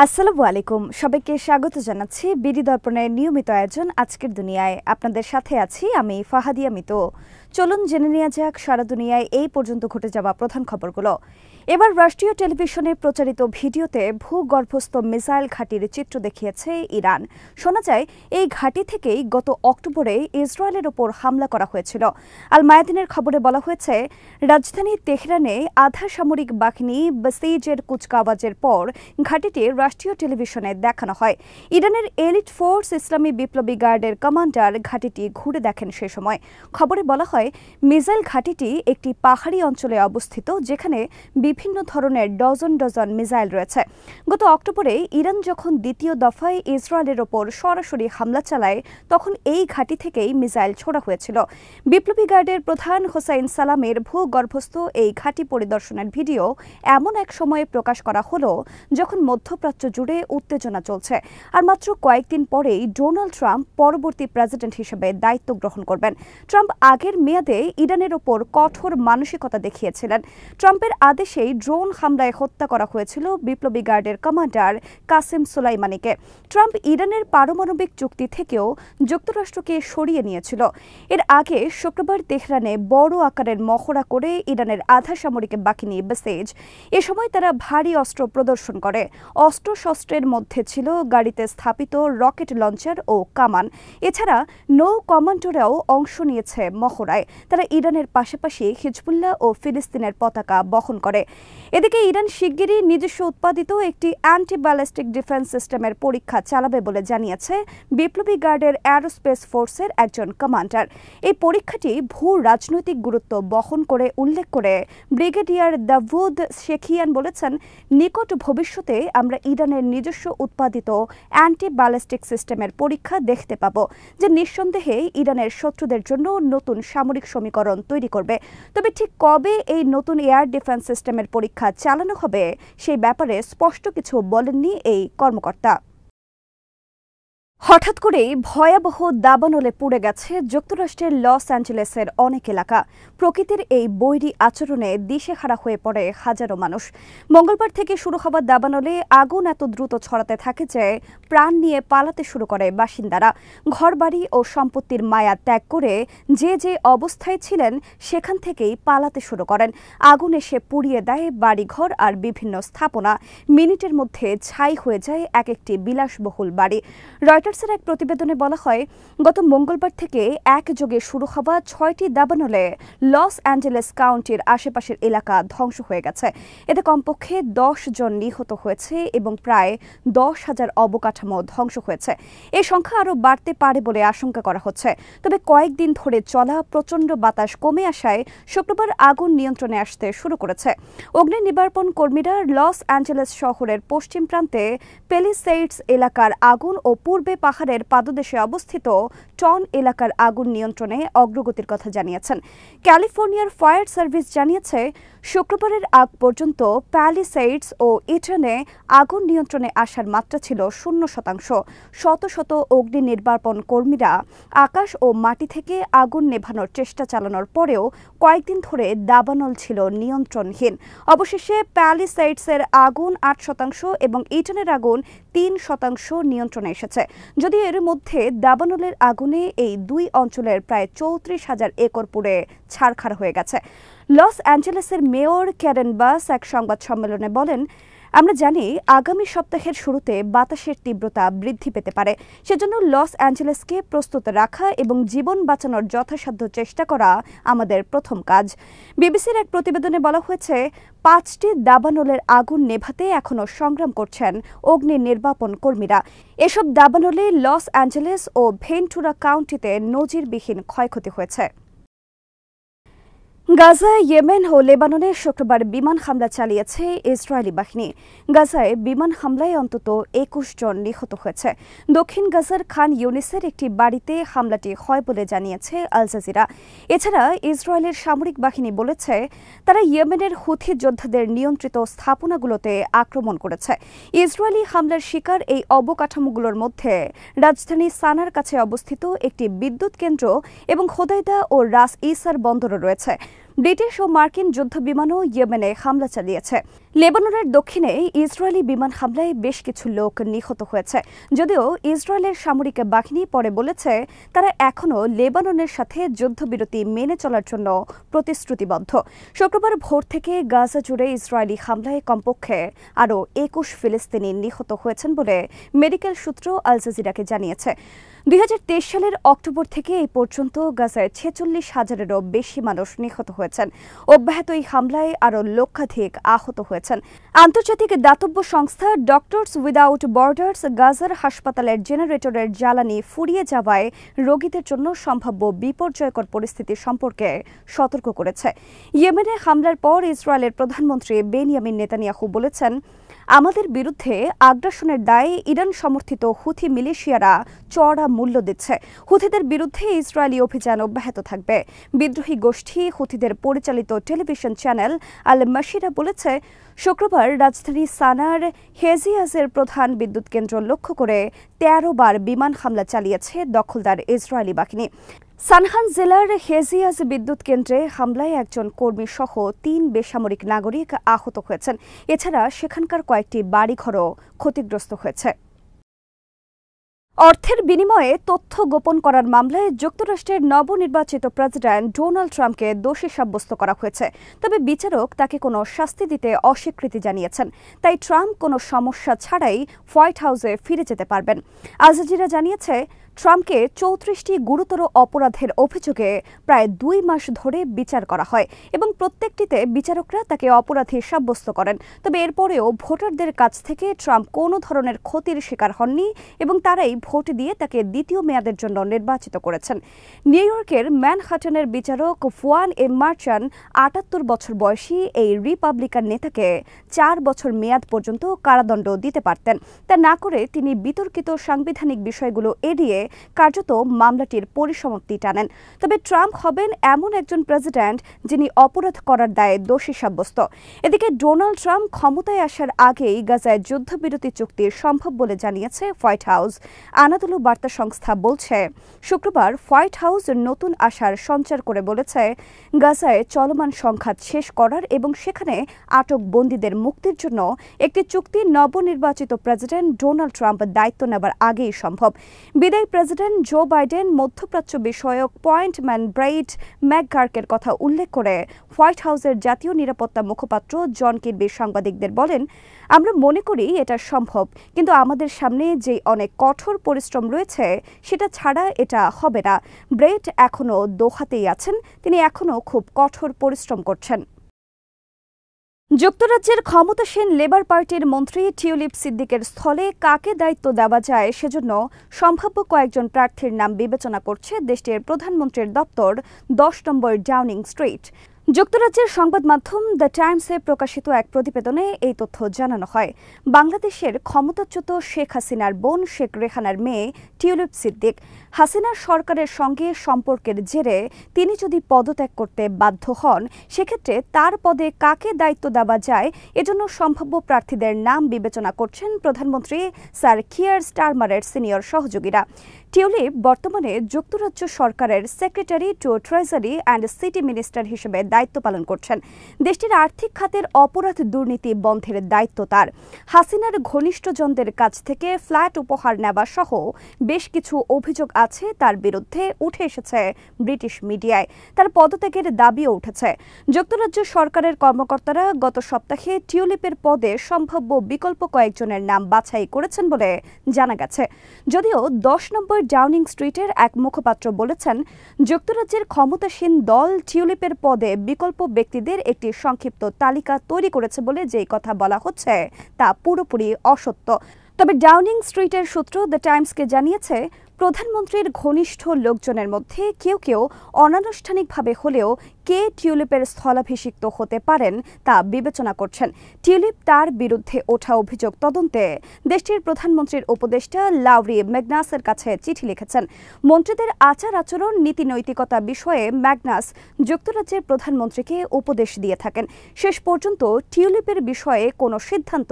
আসসালামু আলাইকুম, সবাইকে স্বাগত জানাচ্ছি বিডি দর্পণের নিয়মিত আয়োজন আজকের দুনিয়ায়। আপনাদের সাথে আছি আমি ফাহাদিয়া মিতু। চলুন জেনে নেওয়া যাক সারা দুনিয়ায় এই পর্যন্ত ঘটে যাওয়া প্রধান খবরগুলো। এবার রাষ্ট্রীয় টেলিভিশনে প্রচারিত ভিডিওতে ভূগর্ভস্থ মিসাইল ঘাঁটির চিত্র দেখিয়েছে ইরান। শোনা যায় এই ঘাঁটি থেকেই গত অক্টোবরে ইসরায়েলের ওপর হামলা করা হয়েছিল। আল মায়াদিনের খবরে বলা হয়েছে, রাজধানী তেহরানে আধা সামরিক বাহিনী বাসিজের কুচকাওয়াজের পর ঘাঁটিটি রাষ্ট্রীয় টেলিভিশনে দেখানো হয়। ইরানের এলিট ফোর্স ইসলামী বিপ্লবী গার্ডের কমান্ডার ঘাঁটিটি ঘুরে দেখেন সে সময়। খবরে বলা হয়, মিসাইল ঘাঁটিটি একটি পাহাড়ি অঞ্চলে অবস্থিত, যেখানে বিভিন্ন ধরনের ডজন ডজন মিসাইল রয়েছে। গত অক্টোবরে ইরান যখন দ্বিতীয় দফায় ইসরায়েলের ওপর সরাসরি হামলা চালায়, তখন এই ঘাঁটি থেকেই মিসাইল ছোড়া হয়েছিল। বিপ্লবী গার্ডের প্রধান হোসাইন সালামের ভূগর্ভস্থ এই ঘাঁটি পরিদর্শনের ভিডিও এমন এক সময়ে প্রকাশ করা হলো যখন মধ্যপ্রাচ্য জুড়ে উত্তেজনা চলছে, আর মাত্র কয়েকদিন পরেই ডোনাল্ড ট্রাম্প পরবর্তী প্রেসিডেন্ট হিসেবে দায়িত্ব গ্রহণ করবেন। ট্রাম্প আগের মেয়াদে ইরানের ওপর কঠোর মানসিকতা দেখিয়েছিলেন। ট্রাম্পের আদেশেই ড্রোন হামলায় হত্যা করা হয়েছিল বিপ্লবী গার্ডের কমান্ডার কাসেম সুলাইমানিকে। ট্রাম্প ইরানের পারমাণবিক চুক্তি থেকেও যুক্তরাষ্ট্রকে সরিয়ে নিয়েছিল। এর আগে শুক্রবার তেহরানে বড় আকারের মহড়া করে ইরানের আধা সামরিক বাহিনী বাসেজ। এ সময় তারা ভারী অস্ত্র প্রদর্শন করে। অস্ত্রশস্ত্রের মধ্যে ছিল গাড়িতে স্থাপিত রকেট লঞ্চার ও কামান। এছাড়া নৌ কমান্ডোরাও অংশ নিয়েছে মহড়ায়। তারা ইরানের পাশাপাশি হিজবুল্লাহ ও ফিলিস্তিনের পতাকা বহন করে। এদিকে ইরান শিগগিরই নিজস্ব উৎপাদিত একটি অ্যান্টি ব্যালিস্টিক ডিফেন্স সিস্টেমের পরীক্ষা চালাবে বলে জানিয়েছে বিপ্লবী গার্ডের অ্যারোস্পেস ফোর্সের একজন কমান্ডার। এই পরীক্ষাটি ভূ রাজনৈতিক গুরুত্ব বহন করে উল্লেখ করে ব্রিগেডিয়ার দাভুদ শেখিয়ান বলেছেন, নিকট ভবিষ্যতে আমরা ইরানের নিজস্ব উৎপাদিত অ্যান্টি ব্যালিস্টিক সিস্টেমের পরীক্ষা দেখতে পাব, যে নিঃসন্দেহে ইরানের শত্রুদের জন্য নতুন সামরিক সমীকরণ তৈরি করবে। তবে ঠিক কবে এই নতুন এয়ার ডিফেন্স সিস্টেমের পরীক্ষা চালানো হবে সেই ব্যাপারে স্পষ্ট কিছু বলেননি এই কর্মকর্তা। হঠাৎ করেই ভয়াবহ দাবানলে পুড়ে গেছে যুক্তরাষ্ট্রের লস অ্যাঞ্জেলেসের অনেক এলাকা। প্রকৃতির এই বৈরী আচরণে দিশেহারা হয়ে পড়ে হাজারো মানুষ। মঙ্গলবার থেকে শুরু হওয়া দাবানলে আগুন এত দ্রুত ছড়াতে থাকে যে প্রাণ নিয়ে পালাতে শুরু করে বাসিন্দারা। ঘরবাড়ি ও সম্পত্তির মায়া ত্যাগ করে যে যে অবস্থায় ছিলেন সেখান থেকেই পালাতে শুরু করেন। আগুন এসে পুড়িয়ে দেয় বাড়িঘর আর বিভিন্ন স্থাপনা। মিনিটের মধ্যে ছাই হয়ে যায় এক একটি বিলাসবহুল বাড়ি। রয়টার্সের এক প্রতিবেদনে বলা হয়, গত মঙ্গলবার থেকে একযোগে শুরু হওয়া 6টি দাবানলে লস অ্যাঞ্জেলেস কাউন্টির আশেপাশের এলাকা ধ্বংস হয়ে গেছে। এতে কমপক্ষে 10 জন নিহত হয়েছে এবং প্রায় 10,000 অবকাঠামো ধ্বংস হয়েছে। এই সংখ্যা আরও বাড়তে পারে বলে আশঙ্কা করা হচ্ছে। তবে কয়েকদিন ধরে চলা প্রচণ্ড বাতাস কমে আসায় শুক্রবার আগুন নিয়ন্ত্রণে আসতে শুরু করেছে। অগ্নি নির্বাপন কর্মীরা লস অ্যাঞ্জেলেস শহরের পশ্চিম প্রান্তে পেলিসেইডস এলাকার আগুন ও পূর্বে পাহাড়ের পাদদেশে অবস্থিত টন এলাকার আগুন নিয়ন্ত্রণে অগ্রগতির কথা জানিয়েছেন। ক্যালিফোর্নিয়ার ফায়ার সার্ভিস জানিয়েছে, শুক্রবারের আগ পর্যন্ত প্যালিসেইডস ও ইটনে আগুন নিয়ন্ত্রণে আসার মাত্রা ছিল 0%। শত শত অগ্নি নির্বাপন কর্মীরা আকাশ ও মাটি থেকে আগুন নেভানোর চেষ্টা চালানোর পরেও কয়েকদিন ধরে দাবানল ছিল নিয়ন্ত্রণহীন। অবশেষে প্যালিসেইডসের আগুন 8% এবং ইটনের আগুন 3% নিয়ন্ত্রণে এসেছে। যদিও এর মধ্যে দাবানলের আগুনে এই দুই অঞ্চলের প্রায় 34,000 একর পুড়ে ছারখার হয়ে গেছে। লস অ্যাঞ্জেলেসের মেয়র ক্যারেন বাস এক সংবাদ সম্মেলনে বলেন, আমরা জানি আগামী সপ্তাহের শুরুতে বাতাসের তীব্রতা বৃদ্ধি পেতে পারে। সেজন্য লস অ্যাঞ্জেলেসকে প্রস্তুত রাখা এবং জীবন বাঁচানোর যথাসাধ্য চেষ্টা করা আমাদের প্রথম কাজ। বিবিসির এক প্রতিবেদনে বলা হয়েছে, 5টি দাবানলের আগুন নেভাতে এখনও সংগ্রাম করছেন অগ্নি নির্বাপন কর্মীরা। এসব দাবানলে লস অ্যাঞ্জেলেস ও ভেন্টুরা কাউন্টিতে নজিরবিহীন ক্ষয়ক্ষতি হয়েছে। গাজায়, ইয়েমেন ও লেবাননে শুক্রবার বিমান হামলা চালিয়েছে ইসরায়েলি বাহিনী। গাজায় বিমান হামলায় অন্তত 21 জন নিহত হয়েছে। দক্ষিণ গাজার খান ইউনিসের একটি বাড়িতে হামলাটি হয় বলে জানিয়েছে আল জাজিরা। এছাড়া ইসরায়েলের সামরিক বাহিনী বলেছে, তারা ইয়েমেনের হুথি যোদ্ধাদের নিয়ন্ত্রিত স্থাপনাগুলোতে আক্রমণ করেছে। ইসরায়েলি হামলার শিকার এই অবকাঠামোগুলোর মধ্যে রাজধানী সানার কাছে অবস্থিত একটি বিদ্যুৎ কেন্দ্র এবং হোদাইদা ও রাস ইসার বন্দরও রয়েছে। ব্রিটিশ ও মার্কিন যুদ্ধ বিমানও ইয়েমেনে হামলা চালিয়েছে। লেবাননের দক্ষিণে ইসরায়েলি বিমান হামলায় বেশ কিছু লোক নিহত হয়েছে। যদিও ইসরায়েলের সামরিক বাহিনী পরে বলেছে তারা এখনও লেবাননের সাথে যুদ্ধবিরতি মেনে চলার জন্য প্রতিশ্রুতিবদ্ধ। শুক্রবার ভোর থেকে গাজা জুড়ে ইসরায়েলি হামলায় কমপক্ষে আরও ২১ ফিলিস্তিনি নিহত হয়েছেন বলে মেডিকেল সূত্র আল জাজিরাকে জানিয়েছে। ২০২৩ সালের অক্টোবর থেকে এই পর্যন্ত গাজায় ৪৬,০০০-এরও বেশি মানুষ নিহত হয়েছেন। অব্যাহত এই হামলায় আরও লক্ষাধিক আহত হয়েছেন। আন্তর্জাতিক দাতব্য সংস্থা ডক্টরস উইদাউট বর্ডার্স গাজার হাসপাতালের জেনারেটরের জ্বালানি ফুরিয়ে যাওয়ায় রোগীদের জন্য সম্ভাব্য বিপর্যয়কর পরিস্থিতি সম্পর্কে সতর্ক করেছে। ইয়েমেনে হামলার পর ইসরায়েলের প্রধানমন্ত্রী বেনিয়ামিন নেতানিয়াহু বলেছেন, আমাদের বিরুদ্ধে আগ্রাসনের দায়ে ইরান সমর্থিত হুথি মিলিশিয়ারা চড়া মূল্য দিচ্ছে। হুথিদের বিরুদ্ধে ইসরায়েলি অভিযান অব্যাহত থাকবে। বিদ্রোহী গোষ্ঠী হুথিদের পরিচালিত টেলিভিশন চ্যানেল আল মাশিরা বলেছে, শুক্রবার রাজধানী সানার হেজিয়াজের প্রধান বিদ্যুৎ কেন্দ্র লক্ষ্য করে ১৩ বার বিমান হামলা চালিয়েছে দখলদার ইসরায়েলি বাহিনী। সানহান জেলার হেজিয়াজ বিদ্যুৎ কেন্দ্রে হামলায় একজন কর্মী সহ ৩ বেসামরিক নাগরিক আহত হয়েছেন। এছাড়া সেখানকার কয়েকটি বাড়িঘরও ক্ষতিগ্রস্ত হয়েছে। অর্থের বিনিময়ে তথ্য গোপন করার মামলায় যুক্তরাষ্ট্রের নবনির্বাচিত প্রেসিডেন্ট ডোনাল্ড ট্রাম্পকে দোষী সাব্যস্ত করা হয়েছে। তবে বিচারক তাকে কোনো শাস্তি দিতে অস্বীকৃতি জানিয়েছেন। তাই ট্রাম্প কোনো সমস্যা ছাড়াই হোয়াইট হাউসে ফিরে যেতে পারবেন। আল জাজিরা জানিয়েছে, ট্রাম্পকে ৩৪টি গুরুতর অপরাধের অভিযোগে প্রায় ২ মাস ধরে বিচার করা হয় এবং প্রত্যেকটিতে বিচারকরা তাকে অপরাধী সাব্যস্ত করেন। তবে এরপরেও ভোটারদের কাছ থেকে ট্রাম্প কোনো ধরনের ক্ষতির শিকার হননি এবং তারাই ভোট দিয়ে তাকে দ্বিতীয় মেয়াদের জন্য নির্বাচিত করেছেন। নিউ ইয়র্কের ম্যানহাটনের বিচারক ফুয়ান এম মার্চান ৭৮ বছর বয়সী এই রিপাবলিকান নেতাকে ৪ বছর মেয়াদ পর্যন্ত কারাদণ্ড দিতে পারতেন। তা না করে তিনি বিতর্কিত সাংবিধানিক বিষয়গুলো এড়িয়ে কার্যত মামলাটির পরিসমাপ্তি টানেন। তবে ট্রাম্প হবেন এমন একজন প্রেসিডেন্ট যিনি অপরাধ করার দায়ে দোষী সাব্যস্ত। এদিকে ডোনাল্ড ট্রাম্প ক্ষমতায় আসার আগেই গাজায় যুদ্ধবিরতি চুক্তি সম্ভব বলে জানিয়েছে হোয়াইট হাউস। আনাদোলু বার্তা সংস্থা বলছে, শুক্রবার হোয়াইট হাউস নতুন আশার সঞ্চার করে বলেছে, গাজায় চলমান সংঘাত শেষ করার এবং সেখানে আটক বন্দীদের মুক্তির জন্য একটি চুক্তি নবনির্বাচিত প্রেসিডেন্ট ডোনাল্ড ট্রাম্প দায়িত্ব নেবার আগেই সম্ভব। বিদায়ী প্রেসিডেন্ট জো বাইডেন মধ্যপ্রাচ্য বিষয়ক পয়েন্টম্যান ব্রাইট ম্যাকগার্কের কথা উল্লেখ করে হোয়াইট হাউসের জাতীয় নিরাপত্তা মুখপাত্র জন কির্বি সাংবাদিকদের বলেন, আমরা মনে করি এটা সম্ভব, কিন্তু আমাদের সামনে যে অনেক কঠোর পরিশ্রম রয়েছে সেটা ছাড়া এটা হবে না। ব্রেট এখনও দোহাতেই আছেন, তিনি এখনও খুব কঠোর পরিশ্রম করছেন। যুক্তরাজ্যের ক্ষমতাসীন লেবার পার্টির মন্ত্রী টিউলিপ সিদ্দিকের স্থলে কাকে দায়িত্ব দেওয়া যায় সেজন্য সম্ভাব্য কয়েকজন প্রার্থীর নাম বিবেচনা করছে দেশটির প্রধানমন্ত্রীর দপ্তর ১০ নম্বর ডাউনিং স্ট্রিট। যুক্তরাজ্যের সংবাদ মাধ্যম দ্য টাইমসে প্রকাশিত এক প্রতিবেদনে এই তথ্য জানানো হয়। বাংলাদেশের ক্ষমতাচ্যুত শেখ হাসিনার বোন শেখ রেহানার মেয়ে টিউলিপ সিদ্দিক হাসিনার সরকারের সঙ্গে সম্পর্কের জেরে তিনি যদি পদত্যাগ করতে বাধ্য হন, সেক্ষেত্রে তার পদে কাকে দায়িত্ব দেওয়া যায় এজন্য সম্ভাব্য প্রার্থীদের নাম বিবেচনা করছেন প্রধানমন্ত্রী স্যার কিয়ার স্টারমারের সিনিয়র সহযোগীরা। টিউলিপ বর্তমানে যুক্তরাজ্য সরকারের secretary to treasury and city minister হিসেবে দায়িত্ব পালন করছেন। দেশটির আর্থিক খাতের অপরাধ দুর্নীতি বন্ধের দায়িত্ব তার। হাসিনার ঘনিষ্ঠজনদের কাছ থেকে ফ্ল্যাট উপহার নেওয়া সহ বেশ কিছু অভিযোগ আছে তার বিরুদ্ধে উঠে এসেছে ব্রিটিশ মিডিয়ায়। তার পদত্যাগের দাবিও উঠেছে। যুক্তরাজ্য সরকারের কর্মকর্তারা গত সপ্তাহে টিউলিপের পদে সম্ভাব্য বিকল্প কয়েকজনের নাম বাছাই করেছেন বলে জানা গেছে। যদিও ১০ নম্বর ডাউনিং স্ট্রিটের এক মুখপাত্র বলেছেন, যুক্তরাজ্যের ক্ষমতাসীন দল টিউলিপের পদে বিকল্প ব্যক্তিদের একটি সংক্ষিপ্ত তালিকা তৈরি করেছে বলে যেই কথা বলা হচ্ছে তা পুরোপুরি অসত্য। তবে ডাউনিং স্ট্রিটের সূত্র দ্য টাইমসকে জানিয়েছে, প্রধানমন্ত্রীর ঘনিষ্ঠ লোকজনের মধ্যে কেউ কেউ অনানুষ্ঠানিকভাবে হলেও কে টিউলিপের স্থলাভিষিক্ত হতে পারেন তা বিবেচনা করছেন। টিউলিপ তার বিরুদ্ধে ওঠা অভিযোগ তদন্তে দেশটির প্রধানমন্ত্রীর উপদেষ্টা লাউরি ম্যাগনাসের কাছে চিঠি লিখেছেন। মন্ত্রীদের আচার আচরণ নীতি নৈতিকতা বিষয়ে ম্যাগনাস যুক্তরাজ্যের প্রধানমন্ত্রীকে উপদেশ দিয়ে থাকেন। শেষ পর্যন্ত টিউলিপের বিষয়ে কোনো সিদ্ধান্ত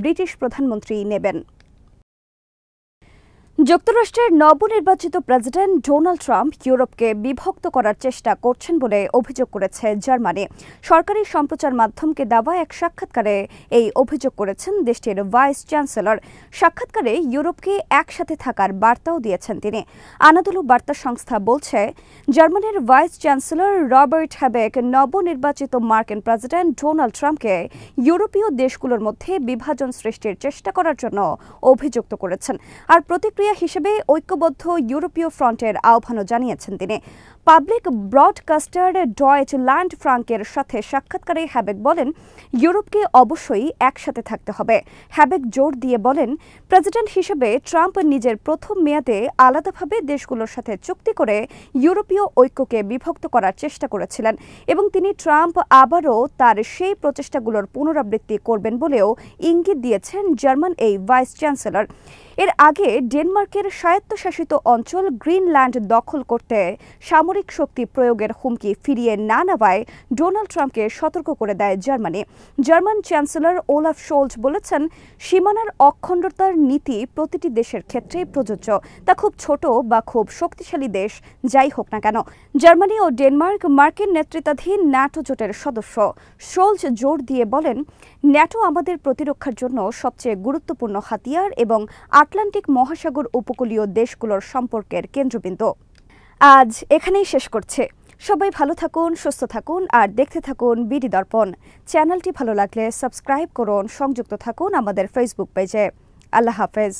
ব্রিটিশ প্রধানমন্ত্রী নেবেন। যুক্তরাষ্ট্রের নবনির্বাচিত প্রেসিডেন্ট ডোনাল্ড ট্রাম্প ইউরোপকে বিভক্ত করার চেষ্টা করছেন বলে অভিযোগ করেছে জার্মানি। সরকারি সম্প্রচার মাধ্যমকে দেওয়া এক সাক্ষাৎকারে এই অভিযোগ করেছেন দেশটির ভাইস চ্যান্সেলর। সাক্ষাৎকারে ইউরোপকে একসাথে থাকার বার্তাও দিয়েছেন তিনি। আনাদোলু বার্তা সংস্থা বলছে, জার্মানির ভাইস চ্যান্সেলর রবার্ট হ্যাবেক নবনির্বাচিত মার্কিন প্রেসিডেন্ট ডোনাল্ড ট্রাম্পকে ইউরোপীয় দেশগুলোর মধ্যে বিভাজন সৃষ্টির চেষ্টা করার জন্য অভিযুক্ত করেছেন। আর প্রতিক্রিয়া হিসেবে ঐক্যবদ্ধ ইউরোপীয় ফ্রন্টের আহ্বানও জানিয়েছেন তিনি। পাবলিক ব্রডকাস্টার ডয়েচ ল্যান্ড ফ্রাঙ্কের সাথে সাক্ষাৎকারে হ্যাবেক বলেন, ইউরোপকে অবশ্যই একসাথে থাকতে হবে। হ্যাবেক জোর দিয়ে বলেন, প্রেসিডেন্ট হিসেবে ট্রাম্প নিজের প্রথম মেয়াদে আলাদাভাবে দেশগুলোর সাথে চুক্তি করে ইউরোপীয় ঐক্যকে বিভক্ত করার চেষ্টা করেছিলেন এবং তিনি ট্রাম্প আবারও তার সেই প্রচেষ্টাগুলোর পুনরাবৃত্তি করবেন বলেও ইঙ্গিত দিয়েছেন জার্মান এই ভাইস চ্যান্সেলর। এর আগে ডেনমার্কের স্বায়ত্তশাসিত অঞ্চল গ্রিনল্যান্ড দখল করতে সামরিক শক্তি প্রয়োগের হুমকি ফিরিয়ে না নেওয়ায় ডোনাল্ড ট্রাম্পকে সতর্ক করে দেয় Germany. German chancellor Olaf Scholz বলেছেন, সীমানার অখণ্ডতার নীতি প্রতিটি দেশের ক্ষেত্রেই প্রযোজ্য, তা খুব ছোট বা খুব শক্তিশালী দেশ যাই হোক না কেন। জার্মানি ও ডেনমার্ক মার্কিন নেতৃত্বাধীন ন্যাটো জোটের সদস্য। শোলজ জোর দিয়ে বলেন, ন্যাটো আমাদের প্রতিরক্ষার জন্য সবচেয়ে গুরুত্বপূর্ণ হাতিয়ার এবং আটলান্টিক মহাসাগর উপকূলীয় দেশগুলোর সম্পর্কের কেন্দ্রবিন্দু। আজ এখানেই শেষ করছে। সবাই ভালো থাকুন, সুস্থ থাকুন আর দেখতে থাকুন বিডি দর্পণ। চ্যানেলটি ভালো লাগলে সাবস্ক্রাইব করুন, সংযুক্ত থাকুন আমাদের ফেসবুক পেজে। আল্লাহ হাফেজ।